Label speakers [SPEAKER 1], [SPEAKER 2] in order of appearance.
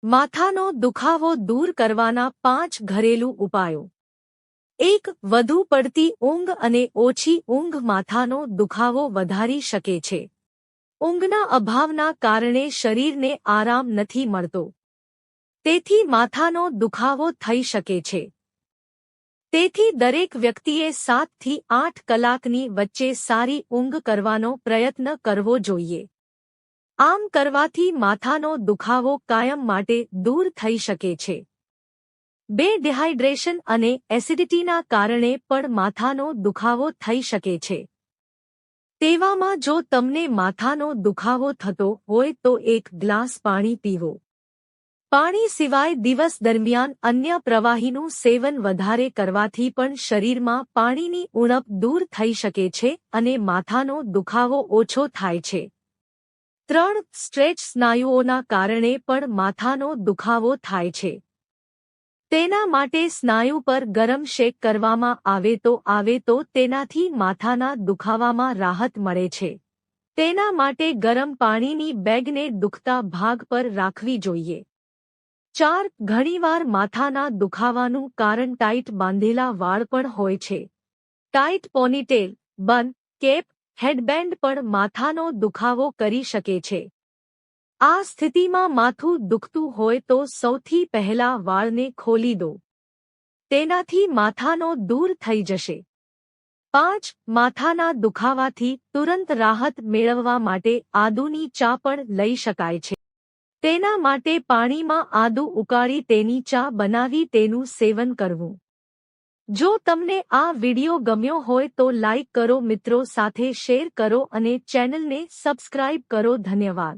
[SPEAKER 1] માથાનો દુખાવો દૂર કરવાના 5 ઘરેલું ઉપાયો। 1. વધુ પડતી ઊંઘ અને ઓછી ઊંઘ માથાનો દુખાવો વધારી શકે છે। ઊંઘના અભાવના કારણે શરીરને આરામ નથી મળતો, તેથી માથાનો દુખાવો થઈ શકે છે। તેથી દરેક વ્યક્તિએ 7 થી 8 કલાકની વચ્ચે સારી ઊંઘ કરવાનો પ્રયત્ન કરવો જોઈએ। આમ કરવાથી માથાનો દુખાવો કાયમ માટે દૂર થઈ શકે છે। 2. ડિહાઇડ્રેશન અને એસિડિટીના કારણે પણ માથાનો દુખાવો થઈ શકે છે। તેવામાં જો તમને માથાનો દુખાવો થતો હોય તો 1 ગ્લાસ પાણી પીવો। પાણી સિવાય દિવસ દરમિયાન અન્ય પ્રવાહીનું સેવન વધારે કરવાથી પણ શરીરમાં પાણીની ઉણપ દૂર થઈ શકે છે અને માથાનો દુખાવો ઓછો થાય છે। 3. સ્ટ્રેચ સ્નાયુઓના કારણે પણ માથાનો દુખાવો થાય છે। તેના માટે સ્નાયુ પર ગરમ શેક કરવામાં આવે તો તેનાથી માથાના દુખાવામાં રાહત મળે છે। તેના માટે ગરમ પાણીની બેગને દુખતા ભાગ પર રાખવી જોઈએ। 4. ઘણીવાર માથાના દુખાવાનું કારણ ટાઈટ બાંધેલા વાળ પણ હોય છે। ટાઈટ પોનીટેલ, બન, કેપ, હેડબેન્ડ પણ માથાનો દુખાવો કરી શકે છે। આ સ્થિતિમાં માથું દુખતું હોય તો સૌથી પહેલા વાળને ખોલી દો। તેનાથી માથાનો દૂર થઈ જશે। 5. માથાના દુખાવાથી તુરંત રાહત મેળવવા માટે આદુની ચા પણ લઈ શકાય છે। તેના માટે પાણીમાં આદુ ઉકાળી તેની ચા બનાવી તેનું સેવન કરવું। જો તમને આ વિડિયો ગમ્યો હોય તો લાઈક કરો, મિત્રો સાથે શેર કરો અને ચેનલને સબસ્ક્રાઇબ કરો। ધન્યવાદ।